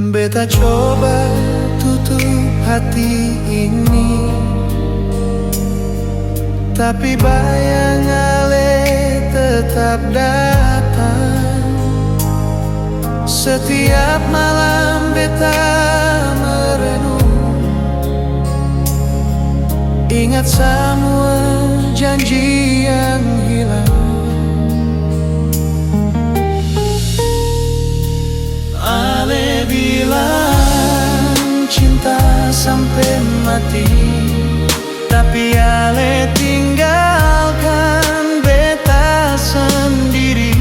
Beta coba tutup hati ini, tapi bayang ale tetap datang. Setiap malam beta merenung, ingat semua janji yang hilang. Ale bilang cinta sampai mati, tapi ale tinggalkan beta sendiri.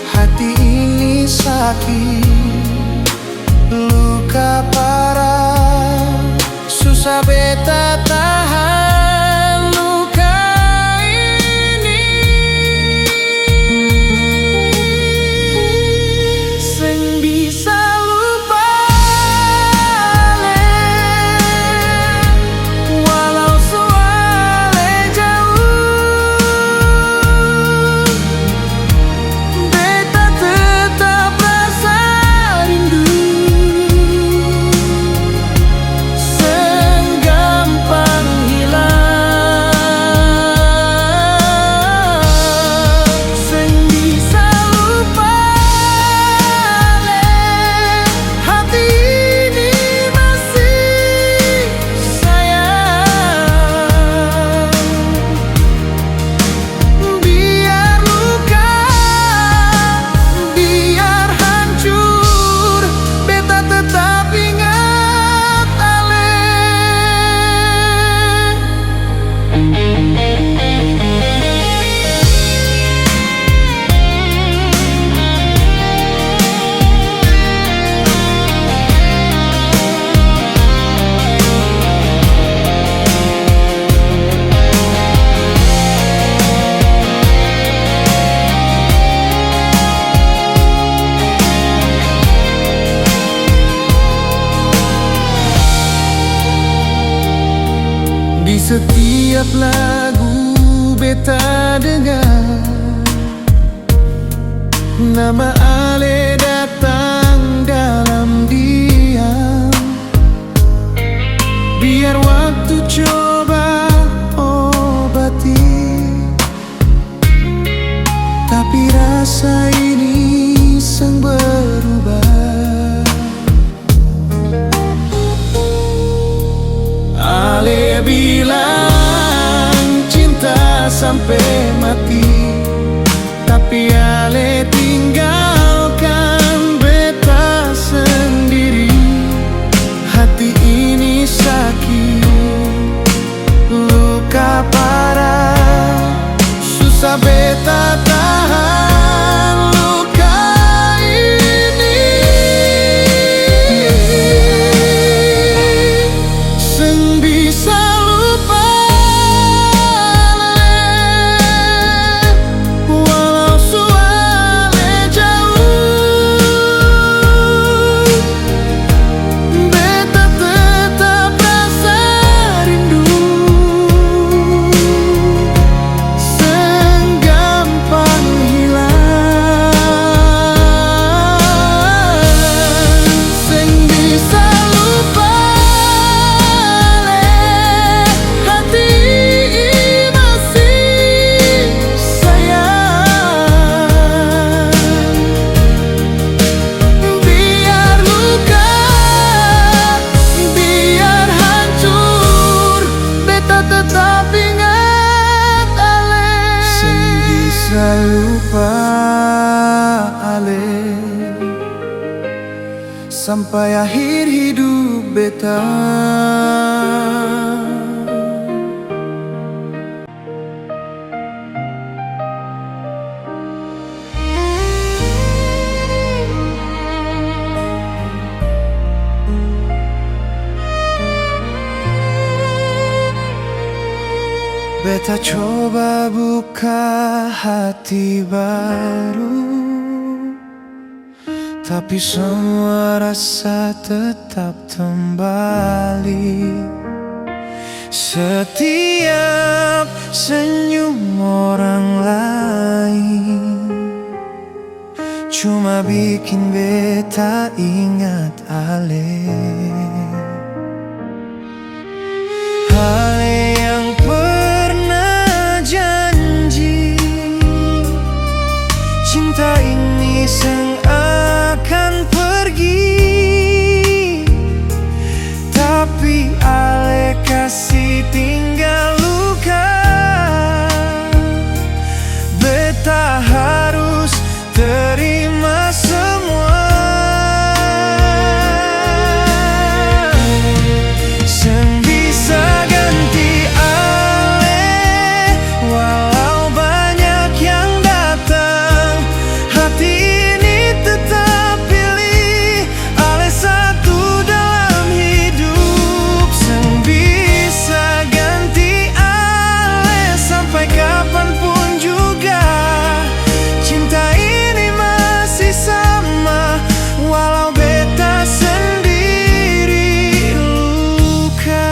Hati ini sakit, luka parah, susah beta tahan luka ini. Seng bisa lupa ale, walau soale jauh. Beta tetap rasa rindu, seng gampang hilang. Seng bisa lupa ale, hati ini masih sayang. Biar luka, biar hancur, beta tetap ingat ale. Di setiap lagu beta dengar, nama ale datang dalam diam. Biar waktu coba obati, tapi rasa ini sang berubah. Ale bilang cinta sampai mati, tapi ale tinggalkan beta sendiri. Hati ini sakit, luka parah, susah beta tahan luka ini. Seng bisa lupa ale, walau soale jauh. Beta tetap rasa rindu, seng gampang hilang. Seng bisa lupa ale, hati ini masih sayang. Biar luka, biar hancur, beta tetap ingat ale. Seng bisa lupa ale, sampai akhir hidup beta. Beta coba buka hati baru, tapi semua rasa tetap kembali. Setiap senyum orang lain cuma bikin beta ingat Ale. Ale yang pernah janji cinta ini akan pergi, tapi Ale kasih tinggal luka. Beta harus terima semua. Seng bisa ganti Ale, walau banyak yang datang. Hati ini tetap pilih Ale satu dalam hidup. Seng bisa ganti Ale sampai kapanpun juga. Cinta ini masih sama, walau beta sendiri luka.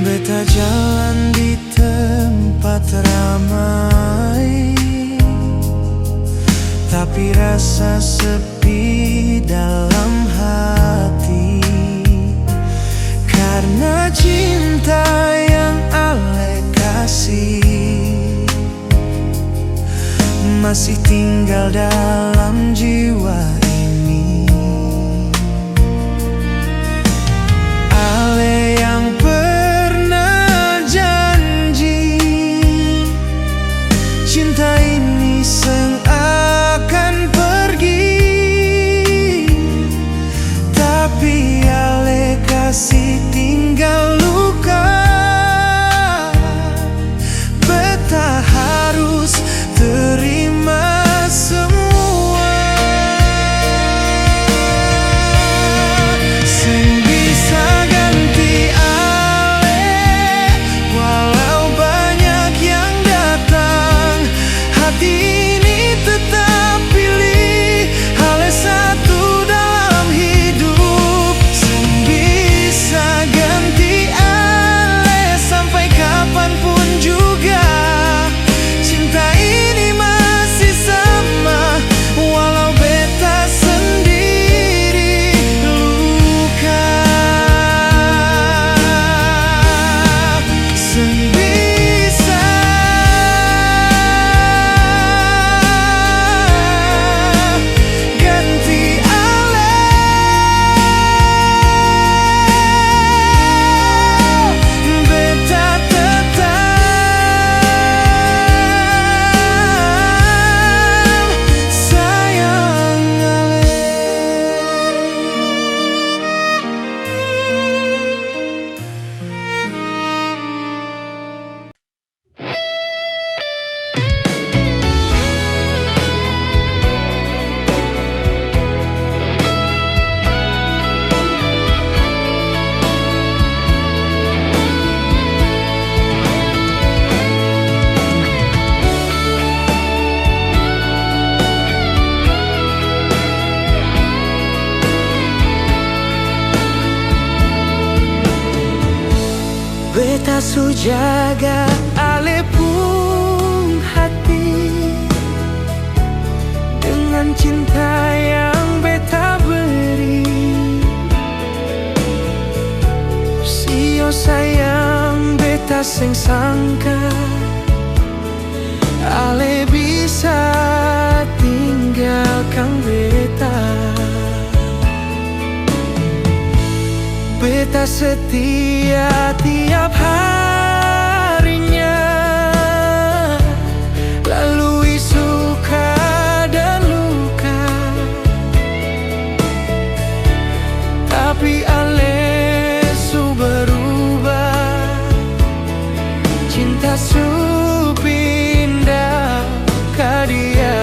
Beta jalan di tempat ramai, tapi rasa sepi dalam hati. Karena cinta yang Ale kasih masih tinggal dalam jiwa ini. Ale yang pernah janji cinta ini akan pergi, tapi Ale kasih tinggal luka. Beta harus terima semua. Seng bisa ganti Ale, walau banyak yang datang. Hati ini tetap pilih Ale satu dalam hidup. Seng bisa ganti Ale sampai kapanpun juga. Cinta ini masih sama, walau beta sendiri luka. Seng bisa ganti Ale, beta tetap sayang Ale. Beta su jaga Ale pun hati dengan cinta yang beta beri. Sio sayang beta seng sangka Ale bisa tinggalkan beta. Beta setia tiap harinya, lalui suka dan luka. Tapi Ale su berubah, cinta su pindah ke dia.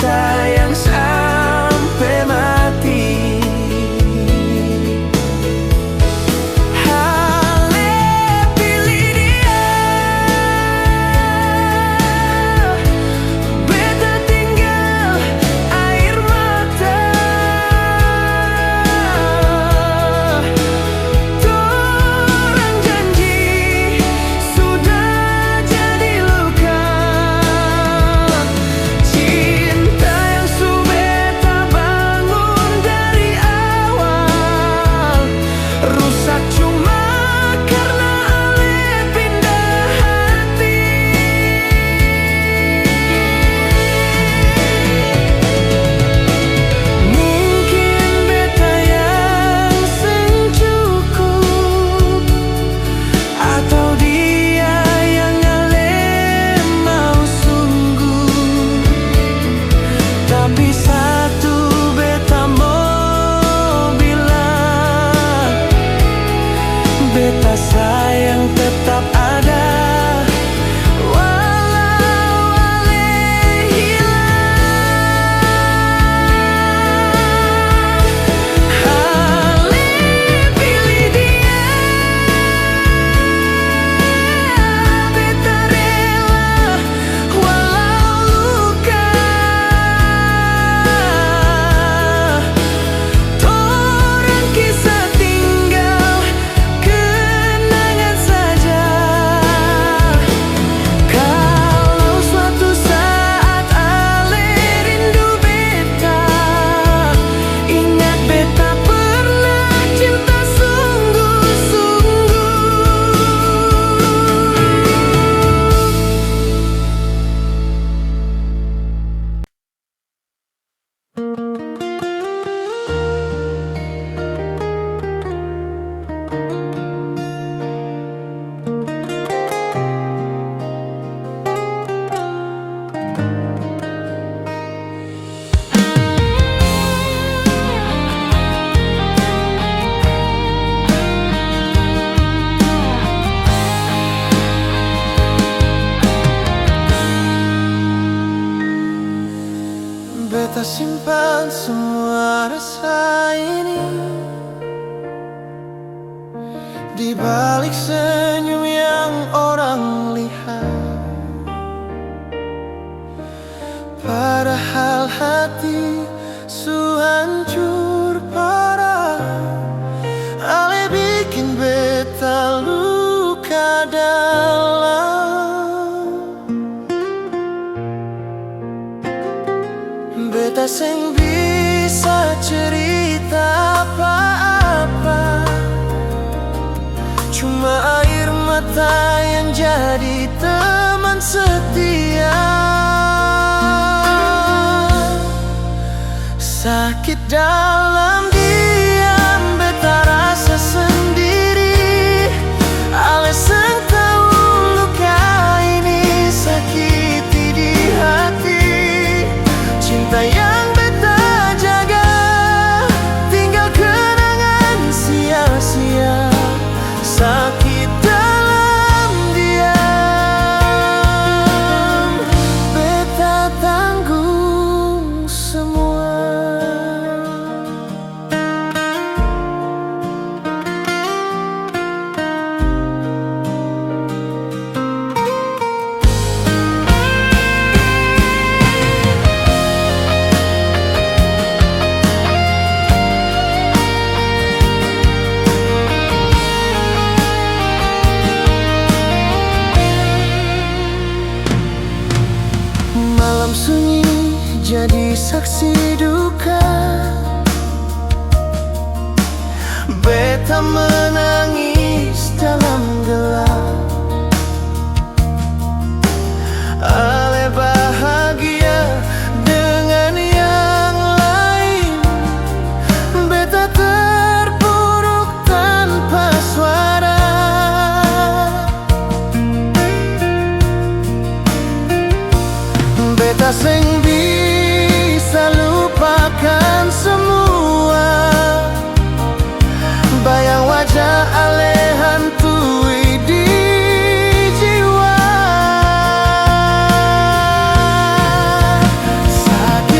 sayang sampai mati. Beta sayang tetap ada, walau ale hilang. Ale pilih dia, beta rela walau luka. Torang kisah tinggal kenangan saja. Kalau suatu saat ale rindu beta, ingat beta pernah cinta sungguh-sungguh. Beta simpan semua rasa ini di balik senyum yang orang lihat. Padahal hati su hancur parah, ale bikin beta luka dalam. Beta seng bisa cerita apa-apa, cuma air mata yang jadi teman setia. Sakit dalam diam, beta rasa sendiri. Ale seng tahu luka ini sakiti di hati. Cinta yang beta jaga tinggal kenangan sia-sia. Sakit dalam diam, beta tanggung semua. Malam sunyi jadi saksi duka, beta menangis dalam gelap. Ale bahagia dengan yang lain, beta terpuruk tanpa suara. Beta seng bisa lupakan semua, bayang wajah ale hantui di jiwa. Sakit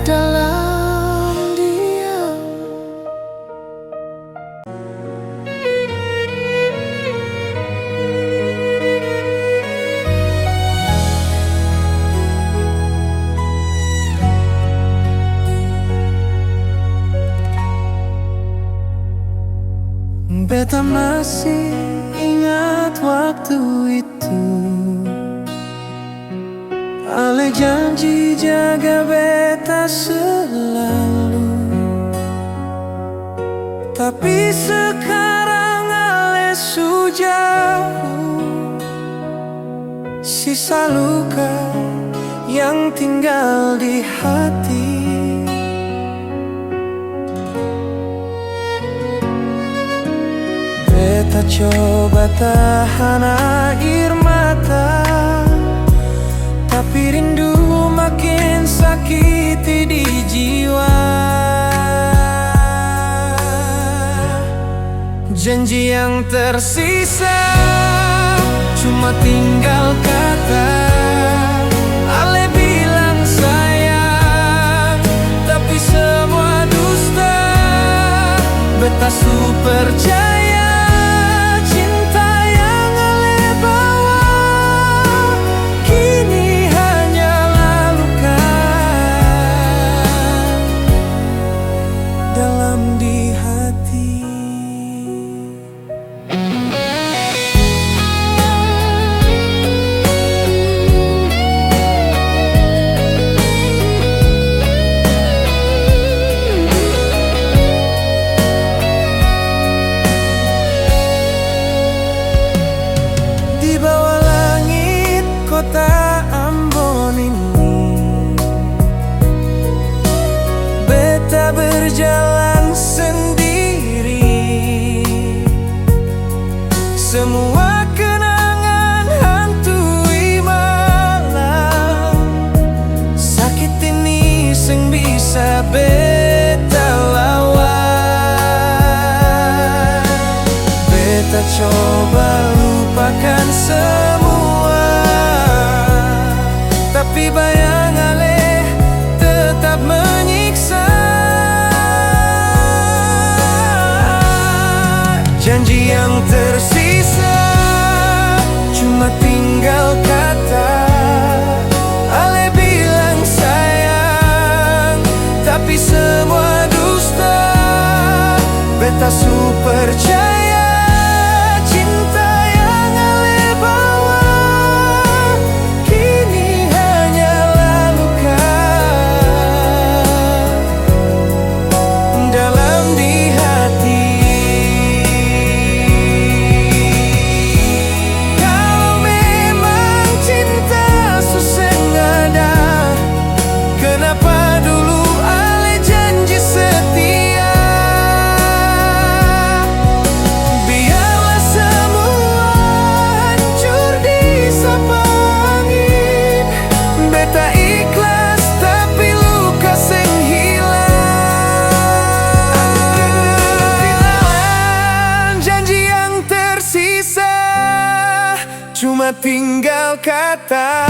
dalam diam. Beta masih ingat waktu itu, Ale janji jaga beta selalu. Tapi sekarang Ale su jauh, sisa luka yang tinggal di hati. Beta coba tahan air mata, tapi rindu makin sakiti di jiwa. Janji yang tersisa cuma tinggal kata. Ale bilang sayang, tapi semua dusta. Beta su percaya cinta yang Ale bawa kini hanyalah luka dalam di hati. Di bawah langit kota Ambon ini, beta berjalan sendiri. Semua kenangan hantui malam. Sakit ini sing bisa beta lawan. Beta coba lupakan semua, tapi bayang Ale tetap menyiksa. Janji yang tersisa cuma tinggal kata. Ale bilang sayang, tapi semua dusta. Beta su percaya cinta yang Ale bawa kini hanyalah luka dalam di hati. Kalau memang cinta susengada, kenapa dulu Ale janji setia? Biarlah semua hancur disapa angin. Beta ikhlas tapi luka sing hilang. Janji yang tersisa cuma tinggal kata.